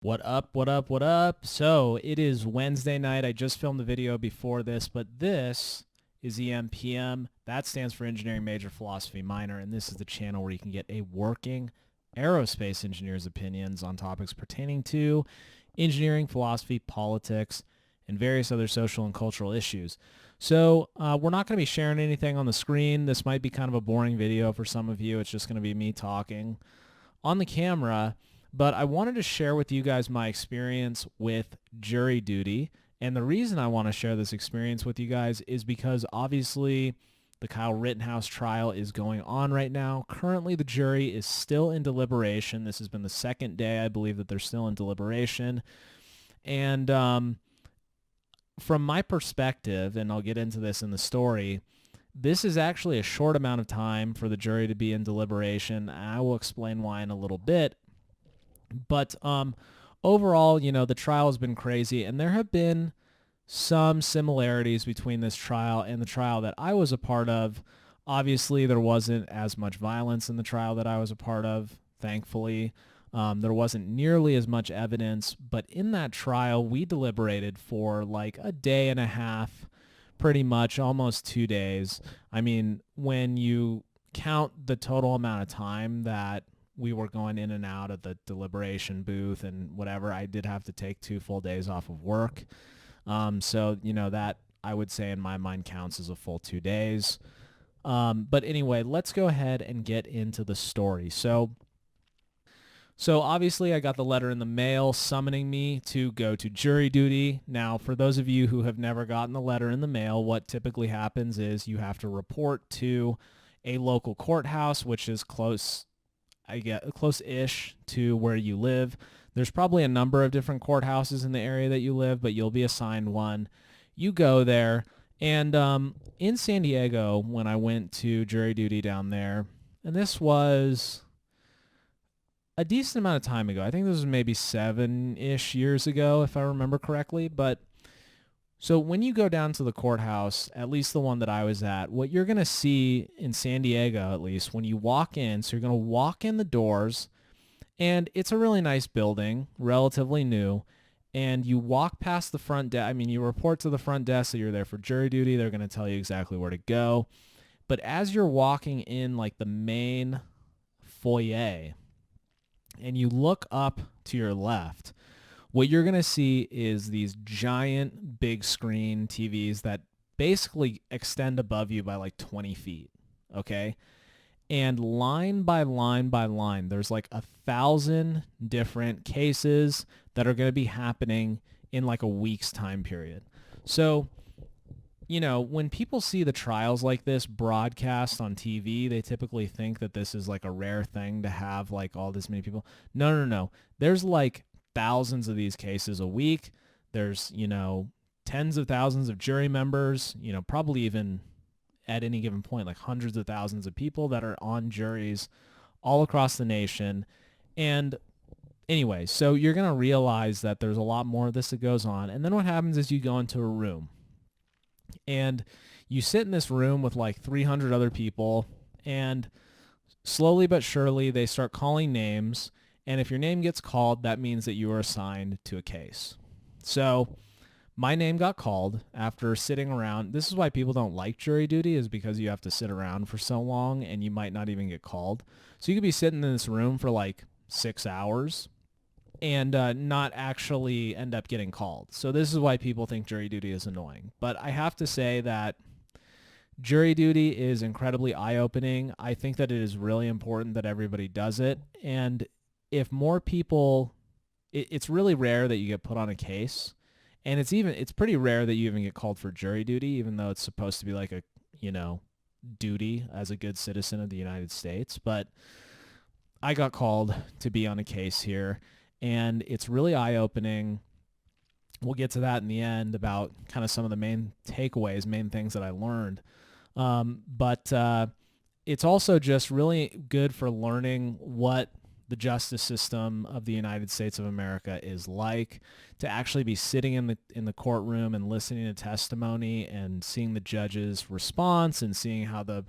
What up, what up, what up? So it is Wednesday night. I just filmed the video before this, but this is EMPM. That stands for Engineering Major Philosophy Minor, and this is the channel where you can get a working aerospace engineer's opinions on topics pertaining to engineering, philosophy, politics, and various other social and cultural issues. So we're not going to be sharing anything on the screen. This might be kind of a boring video for some of you. It's just going to be me talking on the camera, but I wanted to share with you guys my experience with jury duty. And the reason I want to share this experience with you guys is because obviously the Kyle Rittenhouse trial is going on right now. Currently, the jury is still in deliberation. This has been the second day, I believe, that they're still in deliberation. And from my perspective, and I'll get into this in the story, this is actually a short amount of time for the jury to be in deliberation. I will explain why in a little bit. But overall, the trial has been crazy, and there have been some similarities between this trial and the trial that I was a part of. Obviously, there wasn't as much violence in the trial that I was a part of, thankfully. There wasn't nearly as much evidence, but in that trial, we deliberated for like a day and a half, pretty much almost 2 days. I mean, when you count the total amount of time that we were going in and out of the deliberation booth and whatever, I did have to take 2 full days off of work. So, that I would say in my mind counts as a full 2 days. But anyway, let's go ahead and get into the story. So obviously I got the letter in the mail summoning me to go to jury duty. Now, for those of you who have never gotten the letter in the mail, what typically happens is you have to report to a local courthouse, which is close-ish to where you live. There's probably a number of different courthouses in the area that you live, but you'll be assigned one. You go there, and in San Diego, when I went to jury duty down there, and this was a decent amount of time ago. I think this was maybe 7-ish years ago, if I remember correctly. But so when you go down to the courthouse, at least the one that I was at, what you're going to see in San Diego, at least when you walk in, so you're going to walk in the doors, and it's a really nice building, relatively new, and you walk past the front desk. I mean, you report to the front desk that you're there for jury duty. They're going to tell you exactly where to go. But as you're walking in like the main foyer, and you look up to your left, what you're going to see is these giant big screen TVs that basically extend above you by like 20 feet, okay? And line by line by line, there's like 1,000 different cases that are going to be happening in like a week's time period. So, when people see the trials like this broadcast on TV, they typically think that this is like a rare thing to have like all this many people. No. There's like thousands of these cases a week. There's, tens of thousands of jury members, probably even at any given point, like hundreds of thousands of people that are on juries all across the nation. And anyway, so you're going to realize that there's a lot more of this that goes on. And then what happens is you go into a room. And you sit in this room with like 300 other people, and slowly but surely they start calling names. And if your name gets called, that means that you are assigned to a case. So my name got called after sitting around. This is why people don't like jury duty, is because you have to sit around for so long and you might not even get called. So you could be sitting in this room for like 6 hours and not actually end up getting called. So this is why people think jury duty is annoying. But I have to say that jury duty is incredibly eye-opening. I think that it is really important that everybody does it. And if more people, it's really rare that you get put on a case. And it's pretty rare that you even get called for jury duty, even though it's supposed to be like a, duty as a good citizen of the United States. But I got called to be on a case here, and it's really eye-opening. We'll get to that in the end about kind of some of the main takeaways, main things that I learned. But it's also just really good for learning what the justice system of the United States of America is like, to actually be sitting in the courtroom and listening to testimony and seeing the judge's response and seeing how the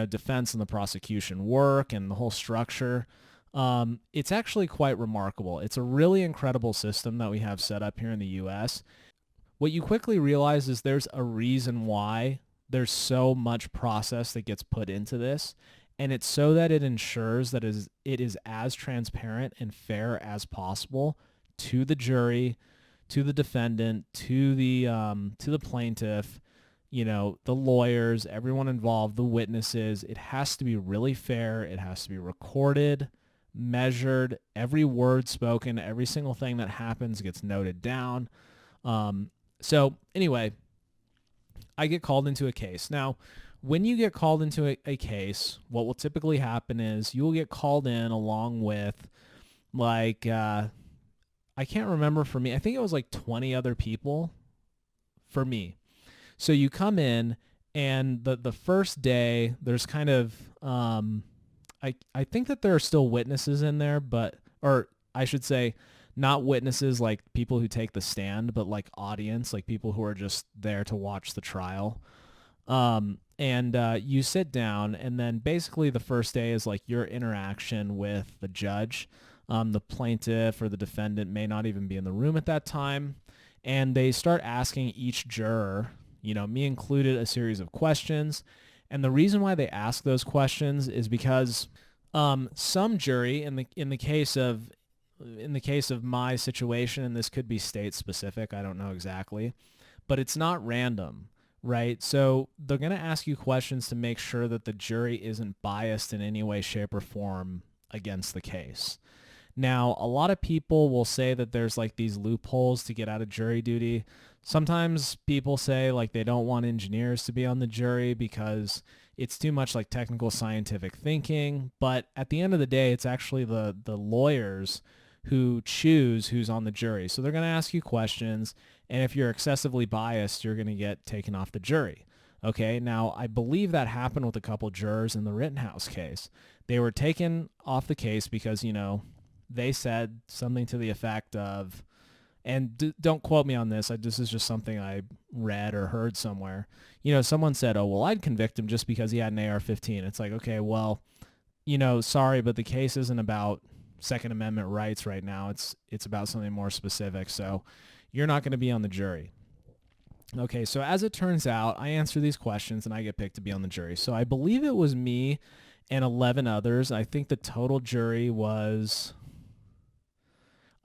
defense and the prosecution work and the whole structure. It's actually quite remarkable. It's a really incredible system that we have set up here in the U.S. What you quickly realize is there's a reason why there's so much process that gets put into this, and it's so that it ensures that it is as transparent and fair as possible to the jury, to the defendant, to the plaintiff, the lawyers, everyone involved, the witnesses. It has to be really fair. It has to be recorded, measured, every word spoken, every single thing that happens gets noted down. So anyway, I get called into a case. Now, when you get called into a case, what will typically happen is you will get called in along with I can't remember for me. I think it was like 20 other people for me. So you come in, and the first day there's kind of I think that there are still witnesses in there, or I should say not witnesses like people who take the stand, but like audience, like people who are just there to watch the trial. And you sit down, and then basically the first day is like your interaction with the judge. The plaintiff or the defendant may not even be in the room at that time, and they start asking each juror, me included, a series of questions. And the reason why they ask those questions is because some jury, in the case of my situation, and this could be state specific, I don't know exactly, but it's not random, right? So they're going to ask you questions to make sure that the jury isn't biased in any way, shape, or form against the case. Now, a lot of people will say that there's like these loopholes to get out of jury duty. Sometimes people say like they don't want engineers to be on the jury because it's too much like technical scientific thinking. But at the end of the day, it's actually the lawyers who choose who's on the jury. So they're going to ask you questions, and if you're excessively biased, you're going to get taken off the jury. Okay, now I believe that happened with a couple jurors in the Rittenhouse case. They were taken off the case because, they said something to the effect of, and don't quote me on this, this is just something I read or heard somewhere. Someone said, oh, well, I'd convict him just because he had an AR-15. It's like, okay, well, sorry, but the case isn't about Second Amendment rights right now. It's about something more specific. So you're not going to be on the jury. Okay, so as it turns out, I answer these questions and I get picked to be on the jury. So I believe it was me and 11 others. I think the total jury was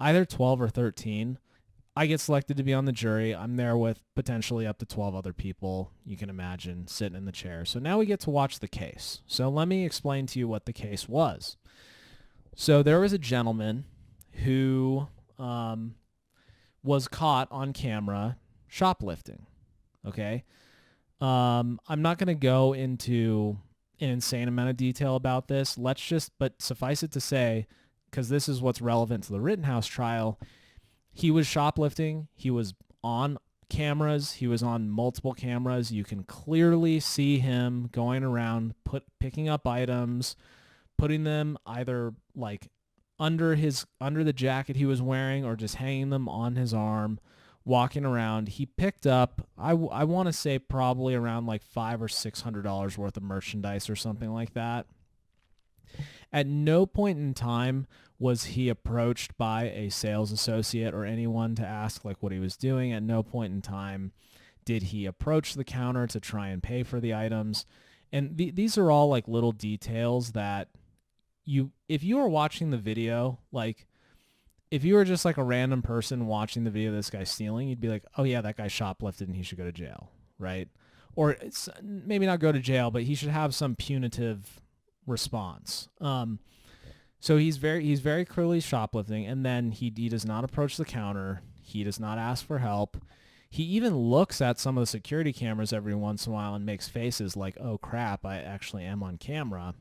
either 12 or 13. I get selected to be on the jury. I'm there with potentially up to 12 other people, you can imagine, sitting in the chair. So now we get to watch the case. So let me explain to you what the case was. So there was a gentleman who was caught on camera shoplifting. Okay? I'm not going to go into an insane amount of detail about this. But suffice it to say, because this is what's relevant to the Rittenhouse trial, he was shoplifting. He was on cameras. He was on multiple cameras. You can clearly see him going around, picking up items, putting them either like under the jacket he was wearing or just hanging them on his arm, walking around. He picked up, I want to say probably around like $500 or $600 worth of merchandise or something like that. At no point in time was he approached by a sales associate or anyone to ask like what he was doing. At no point in time did he approach the counter to try and pay for the items. And these are all like little details that if you were watching the video, like if you were just like a random person watching the video of this guy stealing, you'd be like, oh yeah, that guy shoplifted and he should go to jail, right? Or it's maybe not go to jail, but he should have some punitive response. So he's very clearly shoplifting, and then he does not approach the counter. He does not ask for help. He even looks at some of the security cameras every once in a while and makes faces like, oh crap, I actually am on camera.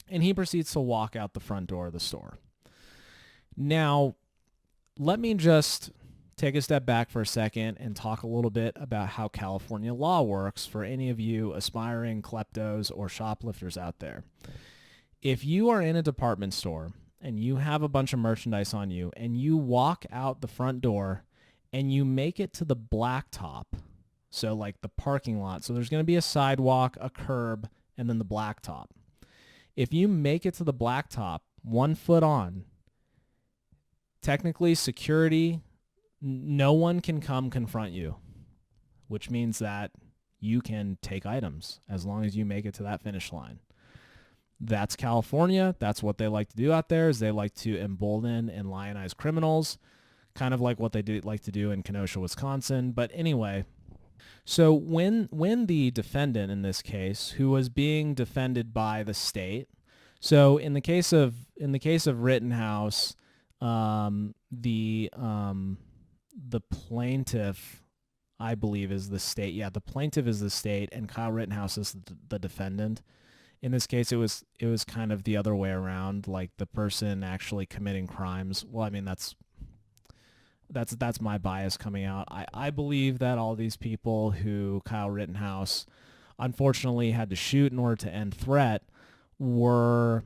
And he proceeds to walk out the front door of the store. Now, let me just take a step back for a second and talk a little bit about how California law works for any of you aspiring kleptos or shoplifters out there. If you are in a department store and you have a bunch of merchandise on you and you walk out the front door and you make it to the blacktop, so like the parking lot, so there's going to be a sidewalk, a curb, and then the blacktop. If you make it to the blacktop 1 foot on. Technically, security, no one can come confront you, which means that you can take items as long as you make it to that finish line. That's California. That's what they like to do out there, is they like to embolden and lionize criminals, kind of like what they like to do in Kenosha, Wisconsin. But anyway, so when the defendant in this case, who was being defended by the state, so in the case of Rittenhouse, the plaintiff, I believe, is the state. Yeah, the plaintiff is the state, and Kyle Rittenhouse is the defendant. In this case, it was kind of the other way around, like the person actually committing crimes. Well, I mean, that's my bias coming out. I believe that all these people who Kyle Rittenhouse unfortunately had to shoot in order to end threat were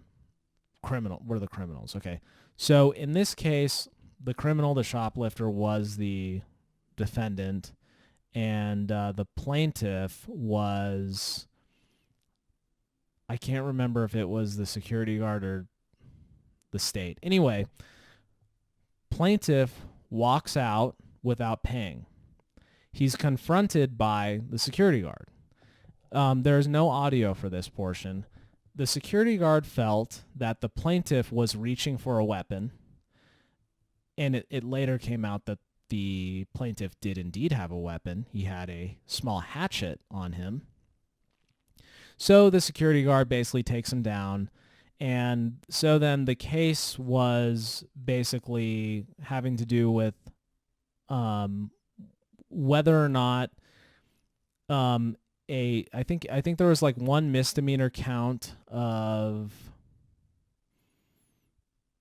the criminals. Okay. So in this case, the criminal, the shoplifter, was the defendant, and the plaintiff was, I can't remember if it was the security guard or the state. Anyway, plaintiff walks out without paying. He's confronted by the security guard. There's no audio for this portion. The security guard felt that the plaintiff was reaching for a weapon, and it later came out that the plaintiff did indeed have a weapon. He had a small hatchet on him. So the security guard basically takes him down, and so then the case was basically having to do with whether or not I think there was like one misdemeanor count of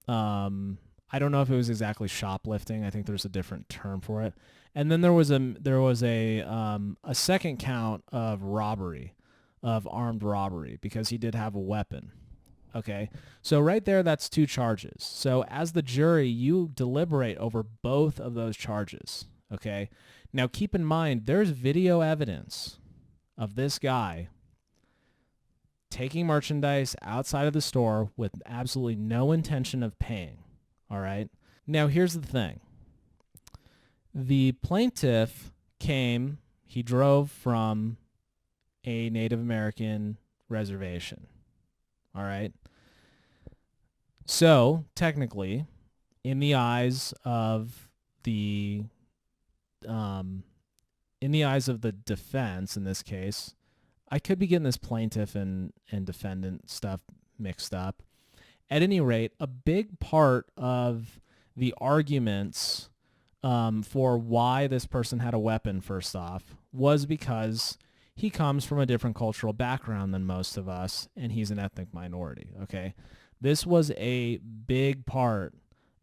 I don't know if it was exactly shoplifting. I think there's a different term for it. And then there was a second count of robbery, of armed robbery, because he did have a weapon. Okay, so right there, that's 2 charges. So as the jury, you deliberate over both of those charges. Okay, now keep in mind, there's video evidence of this guy taking merchandise outside of the store with absolutely no intention of paying. All right, now here's the thing. The plaintiff he drove from a Native American reservation. All right. So technically, in the eyes of the defense in this case, I could be getting this plaintiff and defendant stuff mixed up. At any rate, a big part of the arguments for why this person had a weapon, first off, was because he comes from a different cultural background than most of us, and he's an ethnic minority, okay? This was a big part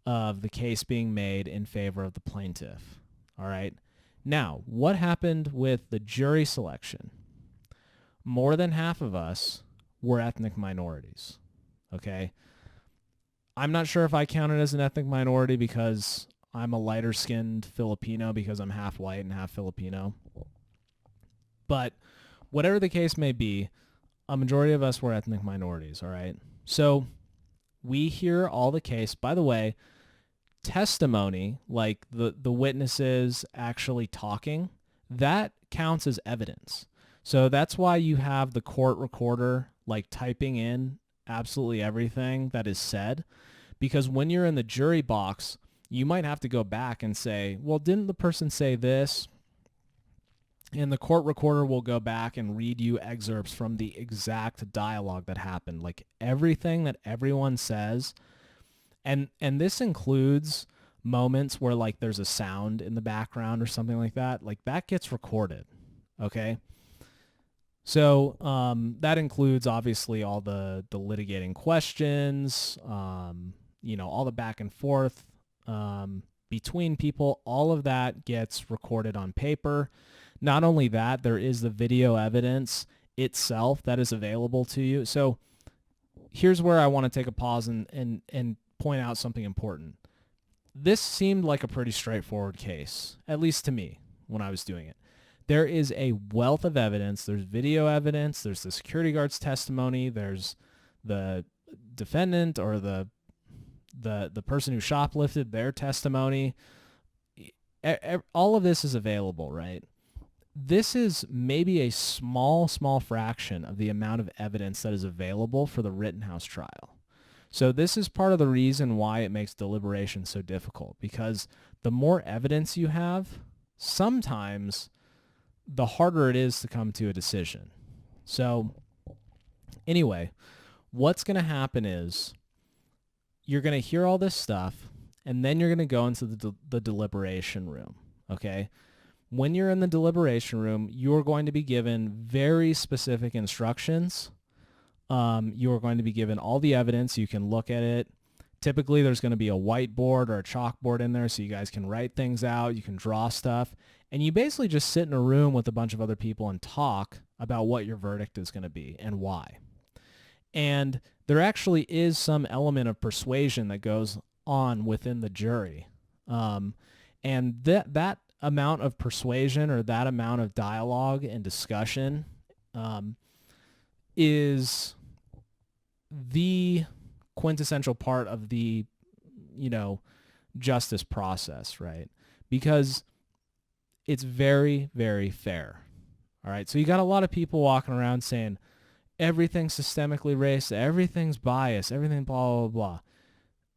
of the case being made in favor of the plaintiff, all right? Now, what happened with the jury selection? More than half of us were ethnic minorities, okay? I'm not sure if I counted as an ethnic minority because I'm a lighter-skinned Filipino, because I'm half white and half Filipino. But whatever the case may be, a majority of us were ethnic minorities, all right? So we hear all the case. By the way, testimony, like the witnesses actually talking, that counts as evidence. So that's why you have the court recorder like typing in absolutely everything that is said, because when you're in the jury box, you might have to go back and say, well, didn't the person say this? And the court recorder will go back and read you excerpts from the exact dialogue that happened, like everything that everyone says. And this includes moments where like there's a sound in the background or something like that. Like that gets recorded, okay? So that includes obviously all the litigating questions, all the back and forth between people. All of that gets recorded on paper. Not only that, there is the video evidence itself that is available to you. So here's where I want to take a pause and point out something important. This seemed like a pretty straightforward case, at least to me when I was doing it. There is a wealth of evidence. There's video evidence. There's the security guard's testimony. There's the defendant or the the person who shoplifted, their testimony. All of this is available, right? This is maybe a small fraction of the amount of evidence that is available for the Rittenhouse trial. So this is part of the reason why it makes deliberation so difficult, because the more evidence you have, sometimes the harder it is to come to a decision. So anyway, what's going to happen is you're going to hear all this stuff, and then you're going to go into the deliberation room, okay? When you're in the deliberation room, you're going to be given very specific instructions. You are going to be given all the evidence. You can look at it. Typically, there's going to be a whiteboard or a chalkboard in there so you guys can write things out. You can draw stuff. And you basically just sit in a room with a bunch of other people and talk about what your verdict is going to be and why. And there actually is some element of persuasion that goes on within the jury. And that amount of persuasion, or that amount of dialogue and discussion, is the quintessential part of the, justice process, right? Because it's very, very fair. All right. So you got a lot of people walking around saying everything's systemically racist, everything's biased, everything blah, blah,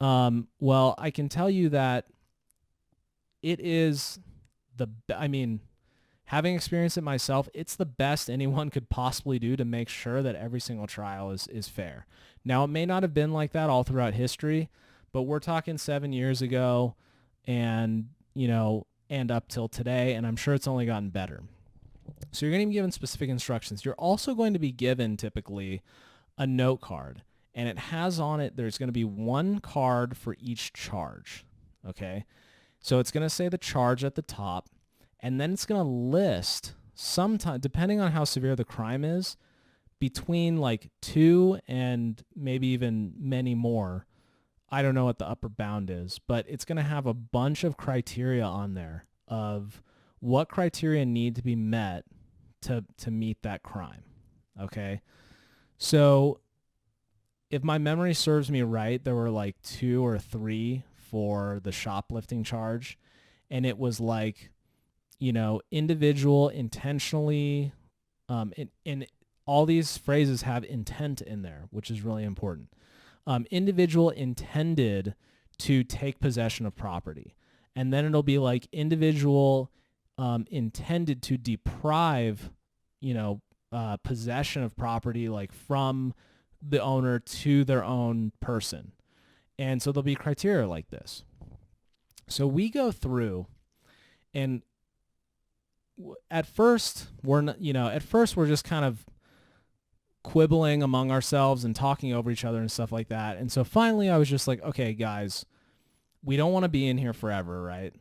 blah. Well, I can tell you that it is having experienced it myself, it's the best anyone could possibly do to make sure that every single trial is fair. Now, it may not have been like that all throughout history, but we're talking 7 years ago and up till today, and I'm sure it's only gotten better. So you're going to be given specific instructions. You're also going to be given typically a note card, and it has on it, there's going to be one card for each charge, okay? So it's going to say the charge at the top, and then it's going to list, sometime, depending on how severe the crime is, between like 2 and maybe even many more. I don't know what the upper bound is, but it's going to have a bunch of criteria on there of what criteria need to be met to meet that crime, okay? So if my memory serves me right, there were like 2 or 3 for the shoplifting charge, and it was like, individual, intentionally, and all these phrases have intent in there, which is really important. Individual intended to take possession of property. And then it'll be like individual intended to deprive, possession of property, like from the owner to their own person. And so there'll be criteria like this. So we go through, and at first we're just kind of quibbling among ourselves and talking over each other and stuff like that. And so finally I was just like, okay, guys, we don't want to be in here forever, right?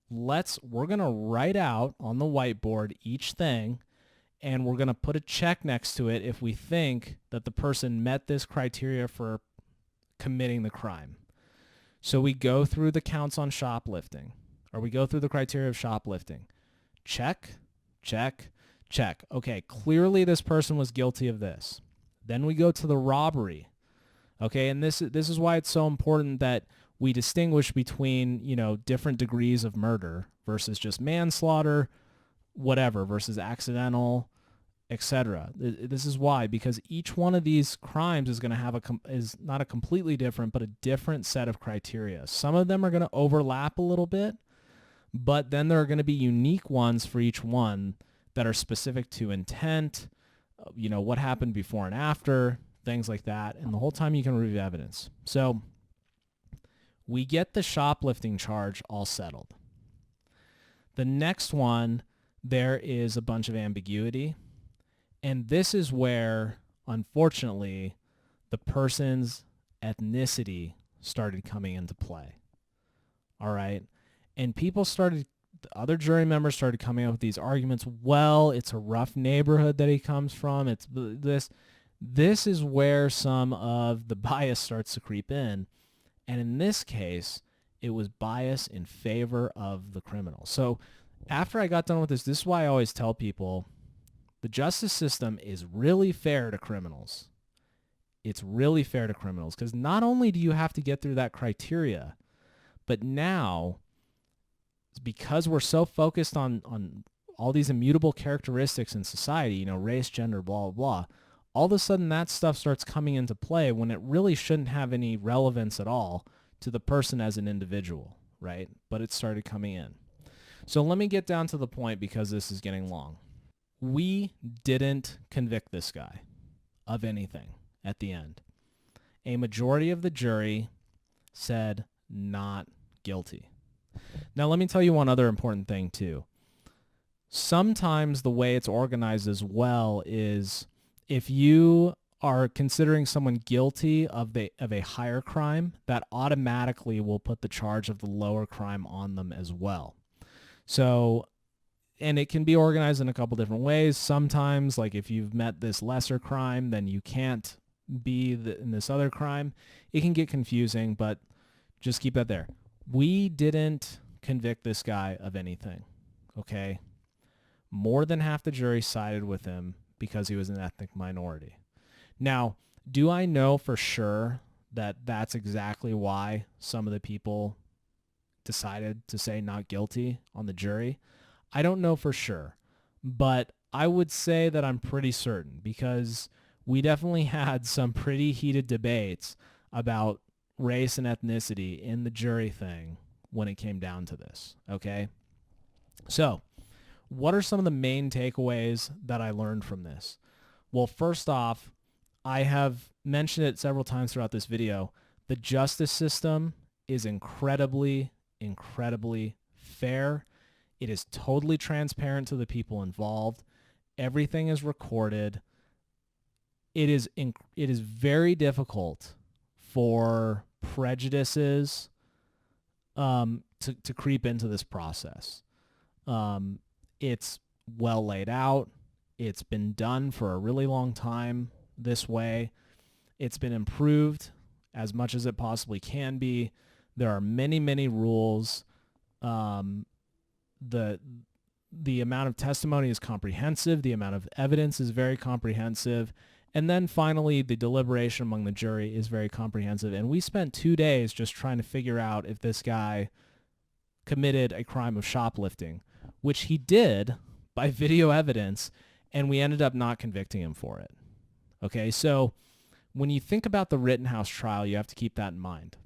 We're going to write out on the whiteboard each thing, and we're going to put a check next to it if we think that the person met this criteria for committing the crime. So we go through the counts on shoplifting, or we go through the criteria of shoplifting. Check, check, check. Okay, clearly this person was guilty of this. Then we go to the robbery. Okay, and this is why it's so important that we distinguish between, different degrees of murder versus just manslaughter, whatever, versus accidental, etc. This is why, because each one of these crimes is going to have is not a completely different, but a different set of criteria. Some of them are going to overlap a little bit, but then there are going to be unique ones for each one that are specific to intent, what happened before and after, things like that. And the whole time you can review evidence. So we get the shoplifting charge all settled. The next one, there is a bunch of ambiguity. And this is where, unfortunately, the person's ethnicity started coming into play. All right. And other jury members started coming up with these arguments. Well, it's a rough neighborhood that he comes from. It's this. This is where some of the bias starts to creep in. And in this case, it was bias in favor of the criminal. So after I got done with this is why I always tell people the justice system is really fair to criminals. it's really fair to criminals, because not only do you have to get through that criteria, but now, because we're so focused on all these immutable characteristics in society, race, gender, blah, blah, blah, all of a sudden that stuff starts coming into play when it really shouldn't have any relevance at all to the person as an individual, right? But it started coming in. So let me get down to the point, because this is getting long. We didn't convict this guy of anything at the end. A majority of the jury said not guilty. Now, let me tell you one other important thing, too. Sometimes the way it's organized as well is if you are considering someone guilty of a higher crime, that automatically will put the charge of the lower crime on them as well. So, and it can be organized in a couple different ways. Sometimes, like if you've met this lesser crime, then you can't be in this other crime. It can get confusing, but just keep that there. We didn't convict this guy of anything, okay? More than half the jury sided with him because he was an ethnic minority. Now, do I know for sure that that's exactly why some of the people decided to say not guilty on the jury? I don't know for sure, but I would say that I'm pretty certain, because we definitely had some pretty heated debates about race and ethnicity in the jury thing when it came down to this, okay? So, what are some of the main takeaways that I learned from this? Well, first off, I have mentioned it several times throughout this video. The justice system is incredibly, incredibly fair. It is totally transparent to the people involved. Everything is recorded. It is very difficult for prejudices to creep into this process. It's well laid out. It's been done for a really long time this way. It's been improved as much as it possibly can be. There are many, many rules. The amount of testimony is comprehensive. The amount of evidence is very comprehensive. And then finally, the deliberation among the jury is very comprehensive. And we spent 2 days just trying to figure out if this guy committed a crime of shoplifting, which he did by video evidence, and we ended up not convicting him for it. Okay, so when you think about the Rittenhouse trial, you have to keep that in mind.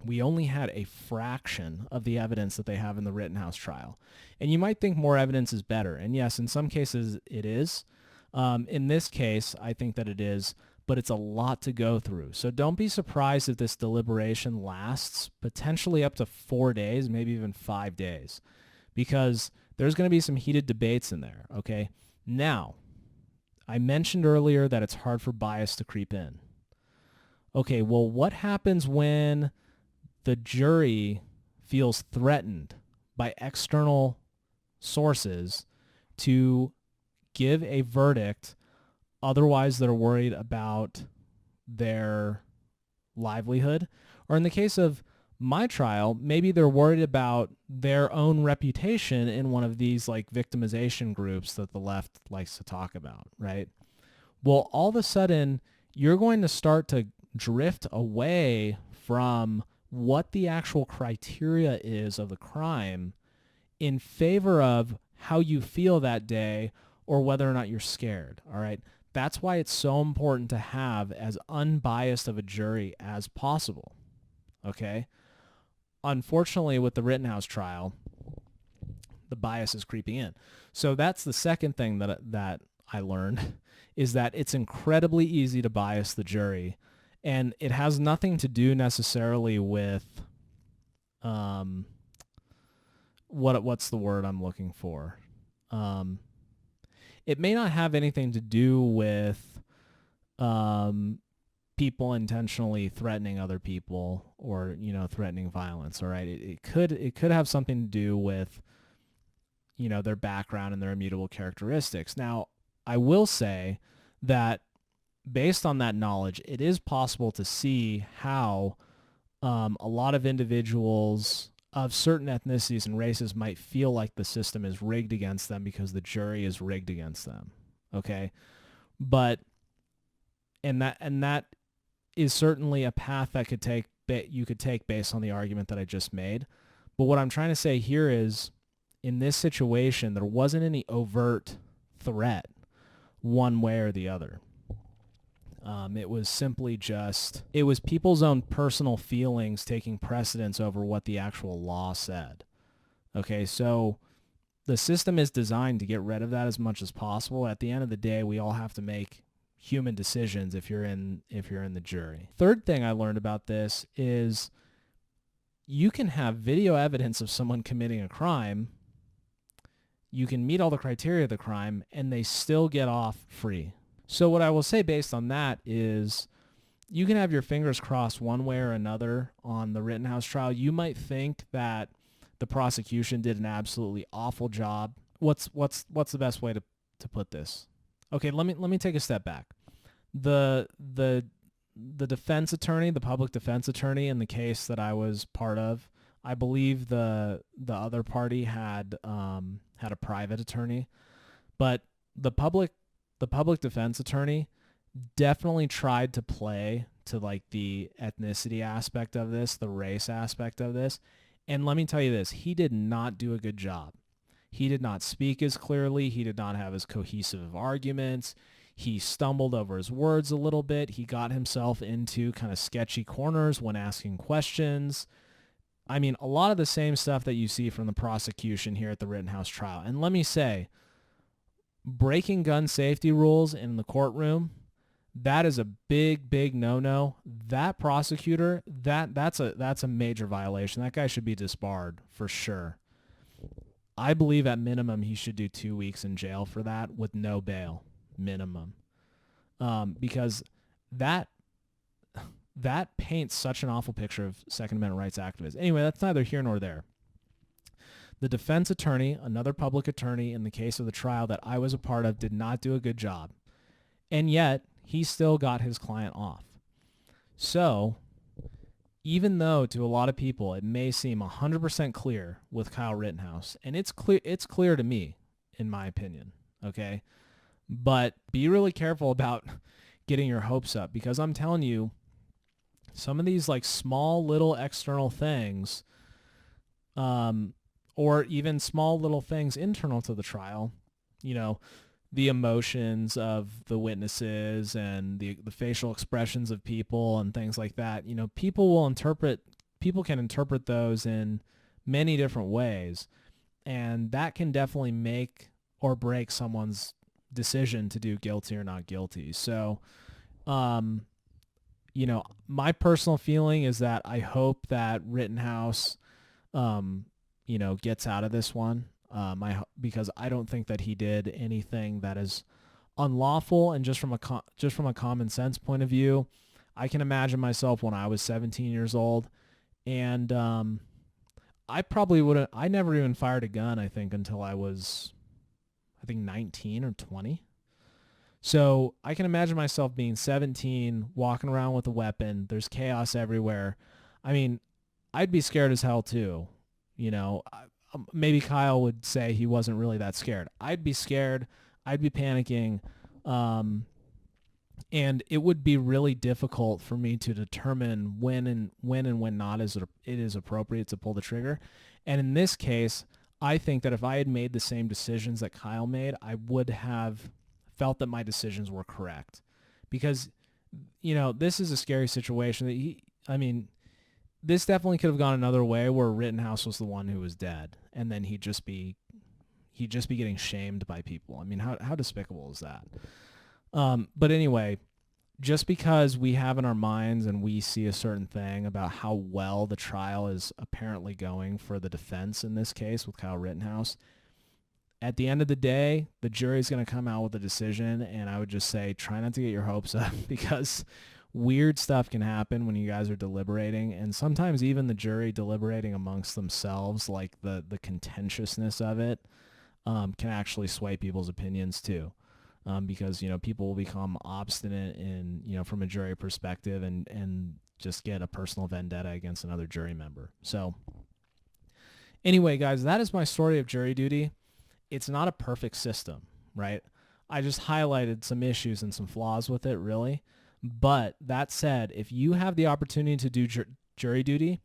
We only had a fraction of the evidence that they have in the Rittenhouse trial. And you might think more evidence is better. And yes, in some cases it is. In this case, I think that it is, but it's a lot to go through. So don't be surprised if this deliberation lasts potentially up to 4 days, maybe even 5 days, because there's going to be some heated debates in there, okay? Now, I mentioned earlier that it's hard for bias to creep in. Okay, well, what happens when the jury feels threatened by external sources to give a verdict, otherwise they're worried about their livelihood? Or in the case of my trial, maybe they're worried about their own reputation in one of these like victimization groups that the left likes to talk about, right? Well, all of a sudden, you're going to start to drift away from what the actual criteria is of the crime in favor of how you feel that day or whether or not you're scared, all right? That's why it's so important to have as unbiased of a jury as possible, okay? Unfortunately, with the Rittenhouse trial, the bias is creeping in. So that's the second thing that I learned, is that it's incredibly easy to bias the jury, and it has nothing to do necessarily with what's the word I'm looking for? It may not have anything to do with people intentionally threatening other people or, threatening violence, all right? It could have something to do with, their background and their immutable characteristics. Now, I will say that based on that knowledge, it is possible to see how a lot of individuals of certain ethnicities and races might feel like the system is rigged against them because the jury is rigged against them, okay? But and that is certainly a path that you could take based on the argument that I just made. But what I'm trying to say here is, in this situation, there wasn't any overt threat one way or the other. It was simply it was people's own personal feelings taking precedence over what the actual law said. Okay, so the system is designed to get rid of that as much as possible. At the end of the day, we all have to make human decisions if you're in the jury. Third thing I learned about this is you can have video evidence of someone committing a crime. You can meet all the criteria of the crime, and they still get off free. So what I will say based on that is you can have your fingers crossed one way or another on the Rittenhouse trial. You might think that the prosecution did an absolutely awful job. What's the best way to put this? Okay, let me take a step back. The defense attorney, the public defense attorney in the case that I was part of, I believe the other party had a private attorney, but the public defense attorney definitely tried to play to like the ethnicity aspect of this, the race aspect of this. And let me tell you this, he did not do a good job. He did not speak as clearly. He did not have as cohesive arguments. He stumbled over his words a little bit. He got himself into kind of sketchy corners when asking questions. I mean, a lot of the same stuff that you see from the prosecution here at the Rittenhouse trial. And let me say, breaking gun safety rules in the courtroom, that is a big, big no-no. That prosecutor, that's a major violation. That guy should be disbarred for sure. I believe at minimum he should do 2 weeks in jail for that with no bail, minimum. Because that paints such an awful picture of Second Amendment rights activists. Anyway, that's neither here nor there. The defense attorney, another public attorney in the case of the trial that I was a part of, did not do a good job. And yet, he still got his client off. So, even though to a lot of people it may seem 100% clear with Kyle Rittenhouse, and it's clear to me, in my opinion, okay? But be really careful about getting your hopes up, because I'm telling you, some of these like small little external things, or even small little things internal to the trial, you know, the emotions of the witnesses and the facial expressions of people and things like that, you know, people can interpret those in many different ways, and that can definitely make or break someone's decision to do guilty or not guilty. So, you know, my personal feeling is that I hope that Rittenhouse, you know, gets out of this one. Because I don't think that he did anything that is unlawful, and just from a common sense point of view, I can imagine myself when I was 17 years old, and I probably wouldn't. I never even fired a gun, I think, until I was, 19 or 20. So I can imagine myself being 17, walking around with a weapon. There's chaos everywhere. I mean, I'd be scared as hell too. You know, maybe Kyle would say he wasn't really that scared. I'd be scared. I'd be panicking. And it would be really difficult for me to determine when and when not it is appropriate to pull the trigger. And in this case, I think that if I had made the same decisions that Kyle made, I would have felt that my decisions were correct. Because, you know, this is a scary situation that this definitely could have gone another way, where Rittenhouse was the one who was dead, and then he'd just be getting shamed by people. I mean, how despicable is that? But anyway, just because we have in our minds and we see a certain thing about how well the trial is apparently going for the defense in this case with Kyle Rittenhouse, at the end of the day, the jury's going to come out with a decision, and I would just say try not to get your hopes up, because weird stuff can happen when you guys are deliberating, and sometimes even the jury deliberating amongst themselves, like the contentiousness of it, can actually sway people's opinions too, because, you know, people will become obstinate in, you know, from a jury perspective, and just get a personal vendetta against another jury member. So anyway, guys, that is my story of jury duty. It's not a perfect system, right? I just highlighted some issues and some flaws with it, really. But that said, if you have the opportunity to do jury duty,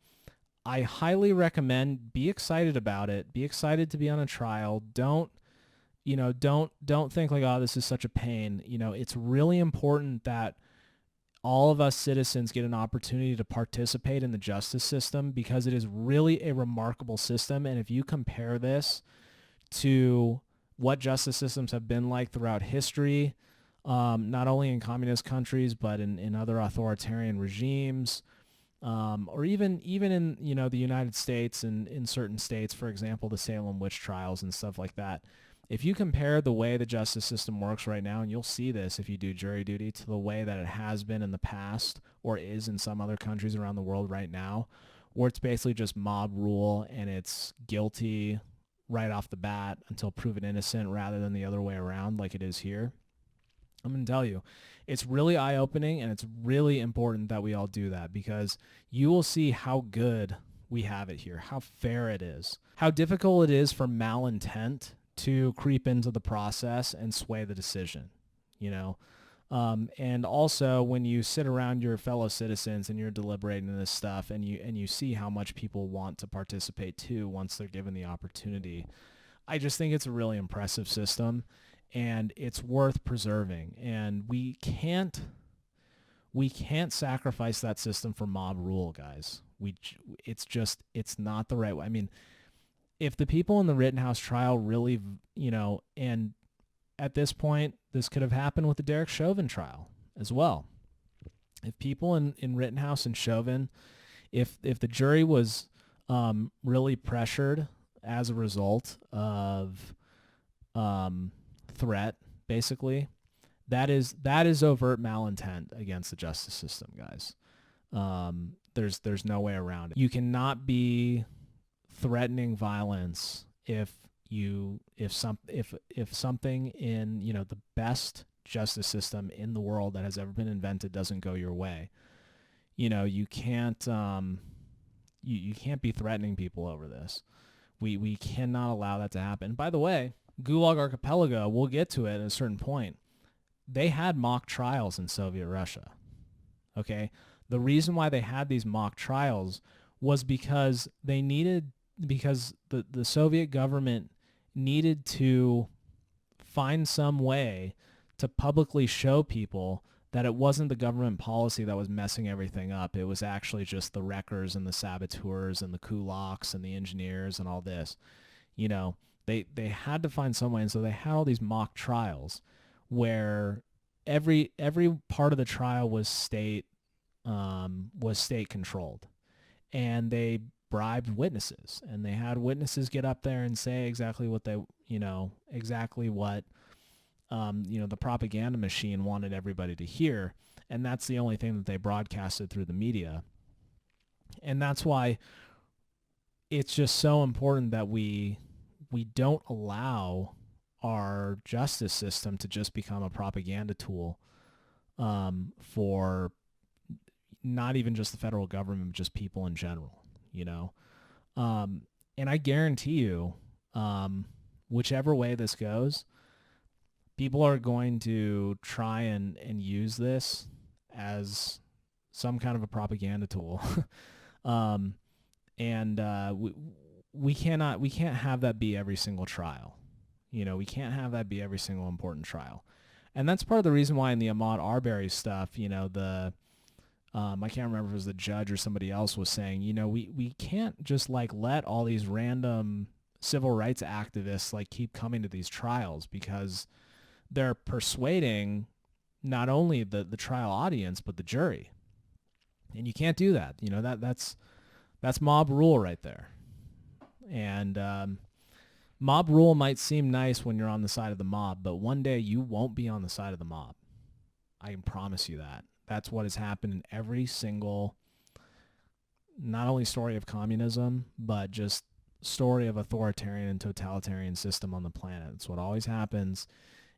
I highly recommend, be excited about it. Be excited to be on a trial. Don't think like, oh, this is such a pain. It's really important that all of us citizens get an opportunity to participate in the justice system, because it is really a remarkable system. And if you compare this to what justice systems have been like throughout history, not only in communist countries, but in other authoritarian regimes, or even in the United States and in certain states, for example, the Salem witch trials and stuff like that. If you compare the way the justice system works right now, and you'll see this if you do jury duty, to the way that it has been in the past or is in some other countries around the world right now, where it's basically just mob rule and it's guilty right off the bat until proven innocent, rather than the other way around like it is here. I'm going to tell you, it's really eye-opening, and it's really important that we all do that, because you will see how good we have it here, how fair it is, how difficult it is for malintent to creep into the process and sway the decision, and also when you sit around your fellow citizens and you're deliberating this stuff, and you see how much people want to participate too once they're given the opportunity. I just think it's a really impressive system, and it's worth preserving. And we can't sacrifice that system for mob rule, guys. It's not the right way. I mean, if the people in the Rittenhouse trial really, and at this point, this could have happened with the Derek Chauvin trial as well. If people in Rittenhouse and Chauvin, if the jury was really pressured as a result of threat, basically, that is overt malintent against the justice system, guys. There's no way around it. You cannot be threatening violence if something in the best justice system in the world that has ever been invented doesn't go your way. You can't you can't be threatening people over this. We cannot allow that to happen. By the way, Gulag Archipelago, we'll get to it at a certain point. They had mock trials in Soviet Russia. Okay? The reason why they had these mock trials was because the Soviet government needed to find some way to publicly show people that it wasn't the government policy that was messing everything up. It was actually just the wreckers and the saboteurs and the kulaks and the engineers and all this. They had to find some way, and so they had all these mock trials where every part of the trial was state controlled, and they bribed witnesses, and they had witnesses get up there and say exactly what the propaganda machine wanted everybody to hear, and that's the only thing that they broadcasted through the media. And that's why it's just so important that we don't allow our justice system to just become a propaganda tool for not even just the federal government, but just people in general, and I guarantee you, whichever way this goes, people are going to try and use this as some kind of a propaganda tool. We can't have that be every single trial. We can't have that be every single important trial. And that's part of the reason why in the Ahmaud Arbery stuff, I can't remember if it was the judge or somebody else was saying, we can't just let all these random civil rights activists keep coming to these trials, because they're persuading not only the trial audience, but the jury. And you can't do that. That's mob rule right there. And mob rule might seem nice when you're on the side of the mob, but one day you won't be on the side of the mob. I can promise you that. That's what has happened in every single, not only story of communism, but just story of authoritarian and totalitarian system on the planet. It's what always happens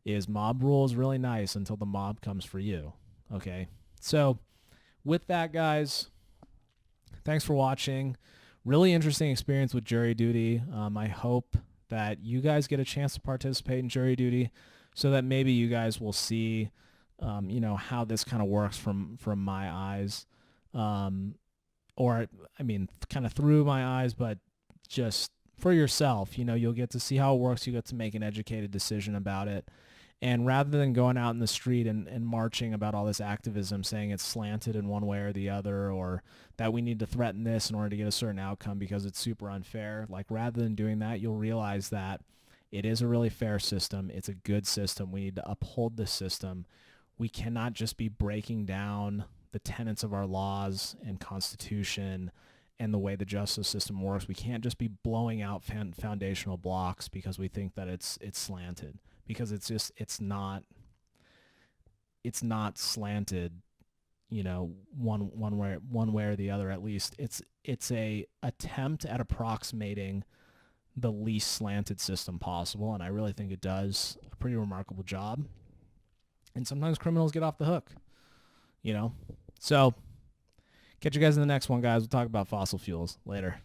is mob rule is really nice until the mob comes for you. Okay? So with that, guys, thanks for watching. Really interesting experience with jury duty. I hope that you guys get a chance to participate in jury duty so that maybe you guys will see how this kind of works from my eyes, or I mean, kind of through my eyes, but just for yourself. You'll get to see how it works. You get to make an educated decision about it. And rather than going out in the street and marching about all this activism, saying it's slanted in one way or the other, or that we need to threaten this in order to get a certain outcome because it's super unfair, like rather than doing that, you'll realize that it is a really fair system. It's a good system. We need to uphold this system. We cannot just be breaking down the tenets of our laws and Constitution and the way the justice system works. We can't just be blowing out foundational blocks because we think that it's slanted, because it's not slanted, one way or the other. At least it's a attempt at approximating the least slanted system possible, and I really think it does a pretty remarkable job. And sometimes criminals get off the hook, So catch you guys in the next one, guys. We'll talk about fossil fuels later.